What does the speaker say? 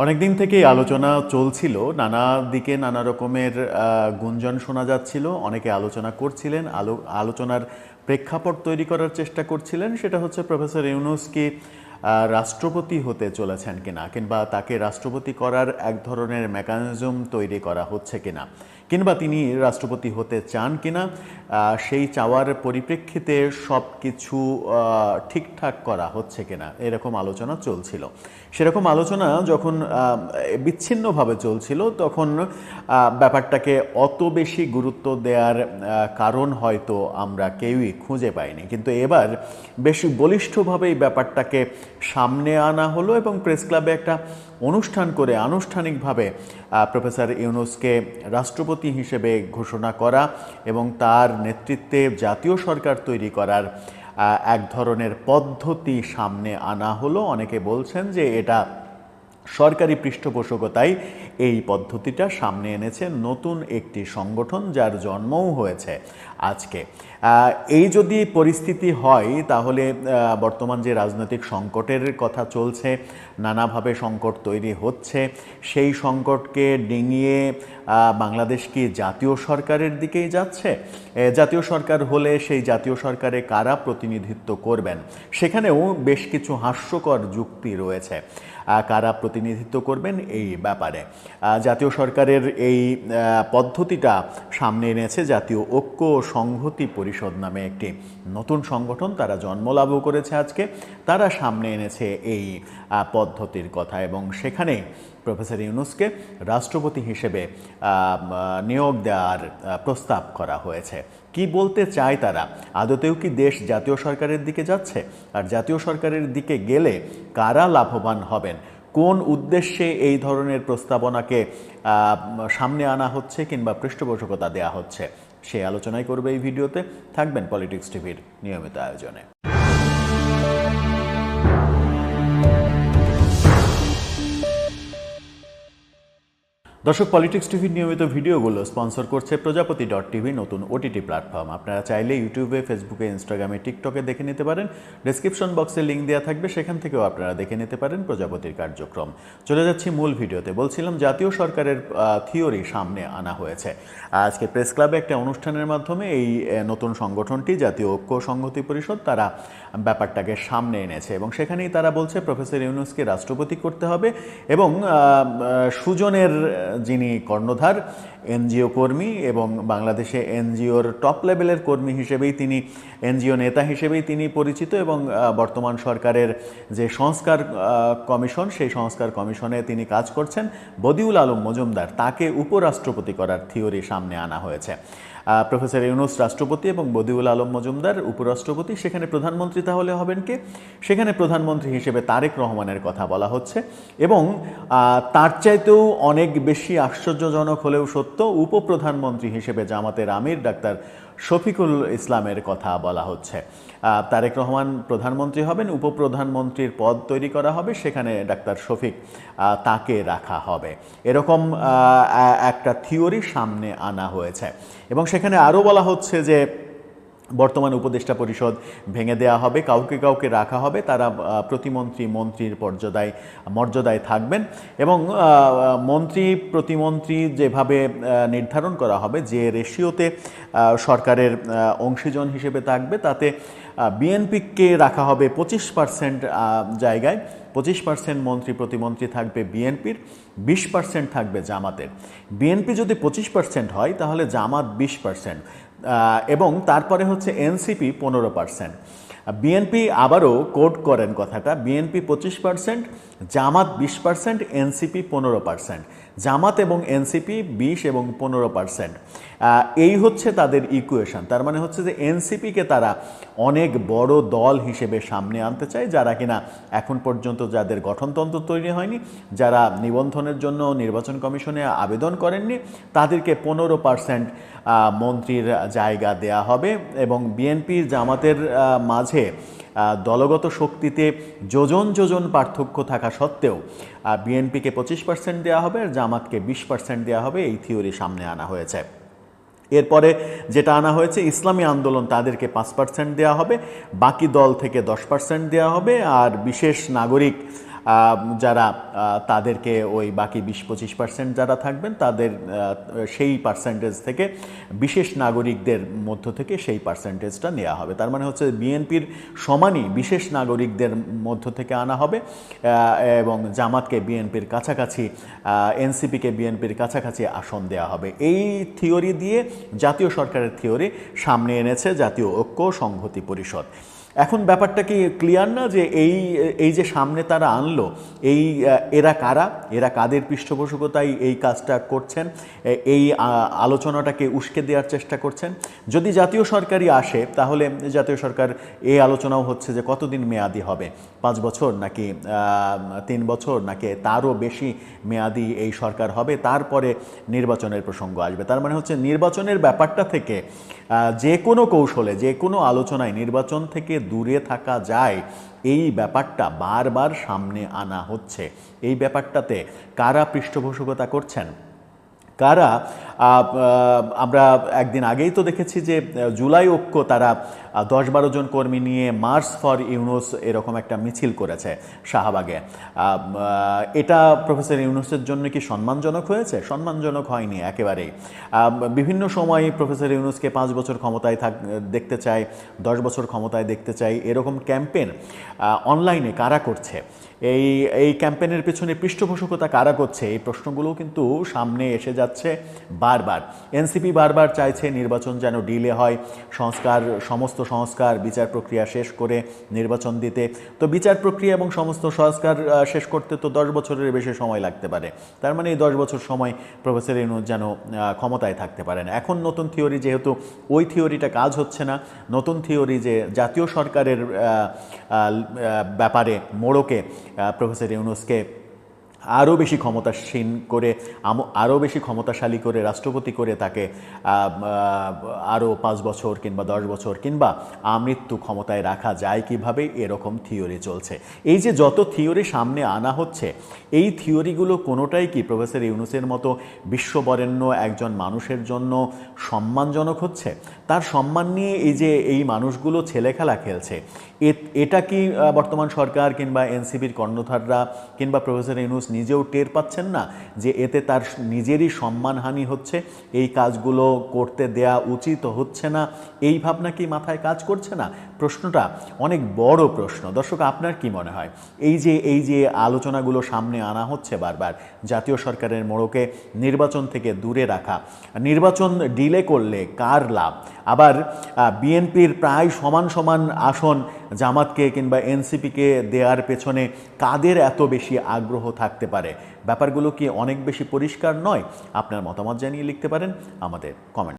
অনেকদিন থেকেই আলোচনা চলছিল, নানা দিকে নানা রকমের গুঞ্জন শোনা যাচ্ছিল। অনেকে আলোচনা করছিলেন, আলোচনার প্রেক্ষাপট তৈরি করার চেষ্টা করছিলেন। সেটা হচ্ছে প্রফেসর ইউনূস কি রাষ্ট্রপতি হতে চলেছেন কিনা, কিংবা তাকে রাষ্ট্রপতি করার এক ধরনের মেকানিজম তৈরি করা হচ্ছে কিনা, কিংবা তিনি রাষ্ট্রপতি হতে চান কিনা, সেই চাওয়ার পরিপ্রেক্ষিতে সব কিছু ঠিকঠাক করা হচ্ছে কিনা, এরকম আলোচনা চলছিল। সেরকম আলোচনা যখন বিচ্ছিন্নভাবে চলছিল, তখন ব্যাপারটাকে অত বেশি গুরুত্ব দেওয়ার কারণ হয়তো আমরা কেউই খুঁজে পাইনি। কিন্তু এবার বেশ বলিষ্ঠভাবেই ব্যাপারটাকে সামনে আনা হলো এবং প্রেস ক্লাবে একটা অনুষ্ঠান করে আনুষ্ঠানিকভাবে প্রফেসর ইউনূসকে রাষ্ট্রপতি হিসেবে ঘোষণা করা এবং তার নেতৃত্বে জাতীয় সরকার তৈরি করার এক ধরনের পদ্ধতি সামনে আনা হলো। অনেকে বলছেন যে এটা সরকারি পৃষ্ঠপোষকতায় এই পদ্ধতিটা সামনে এনেছে নতুন একটি সংগঠন, যার জন্মও হয়েছে আজকে। এই যদি পরিস্থিতি হয়, তাহলে বর্তমান যে রাজনৈতিক সংকটের কথা চলছে, নানাভাবে সংকট তৈরি হচ্ছে, সেই সংকটকে ডিঙিয়ে বাংলাদেশ কি জাতীয় সরকারের দিকেই যাচ্ছে? জাতীয় সরকার হলে সেই জাতীয় সরকারে কারা প্রতিনিধিত্ব করবেন, সেখানেও বেশ কিছু হাস্যকর যুক্তি রয়েছে। কারা প্রতিনিধিত্ব করবেন এই ব্যাপারে জাতীয় সরকারের এই পদ্ধতিটা সামনে এনেছে জাতীয় ঐক্য ও সংহতি পরিষদ নামে একটি নতুন সংগঠন। তারা জন্মলাভও করেছে আজকে। তারা সামনে এনেছে এই পদ্ধতির কথা এবং সেখানে প্রফেসর ইউনূসকে রাষ্ট্রপতি হিসেবে নিয়োগ দেওয়ার প্রস্তাব করা হয়েছে। কি বলতে চায় তারা? আদতেও কি দেশ জাতীয় সরকারের দিকে যাচ্ছে? আর জাতীয় সরকারের দিকে গেলে কারা লাভবান হবেন? কোন উদ্দেশ্যে এই ধরনের প্রস্তাবনাকে সামনে আনা হচ্ছে কিংবা পৃষ্ঠপোষকতা দেওয়া হচ্ছে, সেই আলোচনাই করবে এই ভিডিওতে। থাকবেন পলিটিক্স টিভির নিয়মিত আয়োজনে। দর্শক, পলিটিক্স টিভির নিয়মিত ভিডিওগুলো স্পন্সর করছে প্রজাপতি.টিভি, নতুন ওটিটি প্ল্যাটফর্ম। আপনারা চাইলে ইউটিউবে, ফেসবুকে, ইনস্টাগ্রামে, টিকটকে দেখে নিতে পারেন। ডেসক্রিপশন বক্সে লিঙ্ক দেওয়া থাকবে, সেখান থেকেও আপনারা দেখে নিতে পারেন প্রজাপতির কার্যক্রম। চলে যাচ্ছি মূল ভিডিওতে। বলছিলাম জাতীয় সরকারের থিওরি সামনে আনা হয়েছে আজকে প্রেস ক্লাবে একটা অনুষ্ঠানের মাধ্যমে। এই নতুন সংগঠনটি জাতীয় ঐক্য সংহতি পরিষদ, তারা ব্যাপারটাকে সামনে এনেছে এবং সেখানেই তারা বলছে প্রফেসর ইউনূসকে রাষ্ট্রপতি করতে হবে এবং সুজনের যিনি কর্ণধার, এনজিও কর্মী এবং বাংলাদেশে এনজিওর টপ লেভেলের কর্মী হিসেবেই তিনি, এনজিও নেতা হিসেবেই তিনি পরিচিত এবং বর্তমান সরকারের যে সংস্কার কমিশন, সেই সংস্কার কমিশনে তিনি কাজ করছেন, বদিউল আলম মজুমদার, তাকে উপরাষ্ট্রপতি করার থিওরি সামনে আনা হয়েছে। প্রফেসর ইউনূস রাষ্ট্রপতি এবং বদিউল আলম মজুমদার উপরাষ্ট্রপতি। সেখানে প্রধানমন্ত্রী তাহলে হবেন কে? সেখানে প্রধানমন্ত্রী হিসেবে তারেক রহমানের কথা বলা হচ্ছে এবং তার চাইতেও অনেক বেশি আশ্চর্যজনক হলেও সত্য, উপপ্রধানমন্ত্রী হিসেবে জামাতের আমির ডাক্তার শফিকুল ইসলামের কথা বলা হচ্ছে। তারেক রহমান প্রধানমন্ত্রী হবেন, উপপ্রধানমন্ত্রীর পদ তৈরি করা হবে, সেখানে ডাক্তার শফিক তাকে রাখা হবে। এরকম একটা থিওরি সামনে আনা হয়েছে এবং সেখানে আরও বলা হচ্ছে যে বর্তমান উপদেষ্টা পরিষদ ভেঙে দেওয়া হবে, কাউকে কাউকে রাখা হবে, তারা প্রতিমন্ত্রী মন্ত্রীর মর্যাদায় থাকবেন এবং মন্ত্রী প্রতিমন্ত্রী যেভাবে নির্ধারণ করা হবে, যে রেশিওতে সরকারের অংশীজন হিসেবে থাকবে, তাতে বিএনপিকে রাখা হবে 25% জায়গায়। 25% মন্ত্রী প্রতিমন্ত্রী থাকবে বিএনপির, 20% থাকবে জামাতের। বিএনপি যদি 25% হয় তাহলে জামাত 20%, এবং তারপরে হচ্ছে এনসিপি 15%। বিএনপি আবারও কোড করেন কথাটা, বিএনপি 25%, জামাত 20%, এনসিপি 15%। জামাত এবং এনসিপি 20 এবং 15%। এই হচ্ছে তাদের ইকুয়েশন। তার মানে হচ্ছে যে এনসিপিকে তারা অনেক বড় দল হিসেবে সামনে আনতে চায়, যারা কিনা এখন পর্যন্ত যাদের গঠনতন্ত্র তৈরি হয়নি, যারা নিবন্ধনের জন্য নির্বাচন কমিশনে আবেদন করেননি, তাদেরকে 15% মন্ত্রীর জায়গা দেয়া হবে এবং বিএনপির জামাতের মাঝে দলগত শক্তিতে যোজন যোজন পার্থক্য থাকা সত্ত্বেও বিএনপিকে 25% দেওয়া হবে আর জামাতকে 20% দেওয়া হবে। এই থিওরি সামনে আনা হয়েছে। এরপরে যেটা আনা হয়েছে, ইসলামী আন্দোলন, তাদেরকে 5% দেওয়া হবে, বাকি দল থেকে 10% দেওয়া হবে, আর বিশেষ নাগরিক যারা তাদেরকে ওই বাকি 20-25% যারা থাকবেন তাদের সেই পার্সেন্টেজ থেকে বিশেষ নাগরিকদের মধ্য থেকে সেই পার্সেন্টেজটা নেওয়া হবে। তার মানে হচ্ছে বিএনপির সমানই বিশেষ নাগরিকদের মধ্য থেকে আনা হবে এবং জামাতকে বিএনপির কাছাকাছি, এনসিপিকে বিএনপির কাছাকাছি আসন দেওয়া হবে। এই থিওরি দিয়ে জাতীয় সরকারের থিওরি সামনে এনেছে জাতীয় ঐক্য সংহতি পরিষদ। এখন ব্যাপারটা কি ক্লিয়ার না যে এই যে সামনে তারা আনলো, এরা কারা, এরা কাদের পৃষ্ঠপোষকতায় এই কাজটা করছেন, এই আলোচনাটাকে উস্কে দেওয়ার চেষ্টা করছেন। যদি জাতীয় সরকারই আসে তাহলে জাতীয় সরকার এই আলোচনাও হচ্ছে যে কতদিন মেয়াদি হবে, 5 বছর নাকি 3 বছর নাকি তারও বেশি মেয়াদি এই সরকার হবে, তারপরে নির্বাচনের প্রসঙ্গ আসবে। তার মানে হচ্ছে নির্বাচনের ব্যাপারটা থেকে যে কোনো কৌশলে যে কোনো আলোচনায় নির্বাচন থেকে দূরে থাকা যায়, এই ব্যাপারটা বারবার সামনে আনা হচ্ছে। এই ব্যাপারটাতে কারা পৃষ্ঠপোষকতা করছেন, কারা, আমরা একদিন আগেই তো দেখেছি যে জুলাই ঐক্য তারা 10-12 জন কর্মী নিয়ে মার্চ ফর ইউনুস এরকম একটা মিছিল করেছে শাহবাগে। এটা প্রফেসর ইউনুসের জন্য কি সম্মানজনক হয়েছে? সম্মানজনক হয়নি একেবারেই। বিভিন্ন সময় প্রফেসর ইউনুসকে 5 বছর ক্ষমতায় দেখতে চাই, 10 বছর ক্ষমতায় দেখতে চাই, এরকম ক্যাম্পেন অনলাইনে কারা করছে, এই ক্যাম্পেনের পেছনে পৃষ্ঠপোষকতা কারা করছে, এই প্রশ্নগুলো কিন্তু সামনে এসে যাচ্ছে বারবার। এনসিপি বারবার চাইছে নির্বাচন যেন ডিলে হয়, সমস্ত সংস্কার বিচার প্রক্রিয়া শেষ করে নির্বাচন দিতে। তো বিচার প্রক্রিয়া এবং সমস্ত সংস্কার শেষ করতে তো 10 বছরের বেশি সময় লাগতে পারে। তার মানে এই 10 বছর সময় প্রফেসর ইউনূস যেন ক্ষমতায় থাকতে পারেন। এখন নতুন থিওরি, যেহেতু ওই থিওরিটা কাজ হচ্ছে না, নতুন থিওরি যে জাতীয় সরকারের ব্যাপারে মোড়কে প্রফেসর ইউনূসকে আরও বেশি ক্ষমতাসীন করে, আরও বেশি ক্ষমতাশালী করে, রাষ্ট্রপতি করে তাকে আরও 5 বছর কিংবা 10 বছর কিংবা আমৃত্যু ক্ষমতায় রাখা যায় কিভাবে, এরকম থিওরি চলছে। এই যে যত থিওরি সামনে আনা হচ্ছে, এই থিওরিগুলো কোনোটাই কি প্রফেসর ইউনূসের মতো বিশ্ববরেণ্য একজন মানুষের জন্য সম্মানজনক হচ্ছে? তার সম্মান নিয়ে এই মানুষগুলো ছেলেখেলা খেলছে। এটা কি বর্তমান সরকার কিংবা এনসিপির কর্ণধাররা কিংবা প্রফেসর ইউনূস নিজেও টের পাচ্ছেন না যে এতে তার নিজেরই সম্মানহানি হচ্ছে, এই কাজগুলো করতে দেয়া উচিত হচ্ছে না, এই ভাবনা কি মাথায় কাজ করছে না? প্রশ্নটা অনেক বড় প্রশ্ন। দর্শক, আপনার কি মনে হয় এই যে আলোচনাগুলো সামনে আনা হচ্ছে বারবার, জাতীয় সরকারের মোড়কে নির্বাচন থেকে দূরে রাখা, নির্বাচন ডিলে করলে কার লাভ? আবার বিএনপির প্রায় সমান সমান আসন জামাতকে কিংবা এনসিপিকে দেওয়ার পেছনে কাদের এত বেশি আগ্রহ থাকতে পারে? ব্যাপারগুলো কি অনেক বেশি পরিষ্কার নয়? আপনার মতামত জানিয়ে লিখতে পারেন আমাদের কমেন্ট।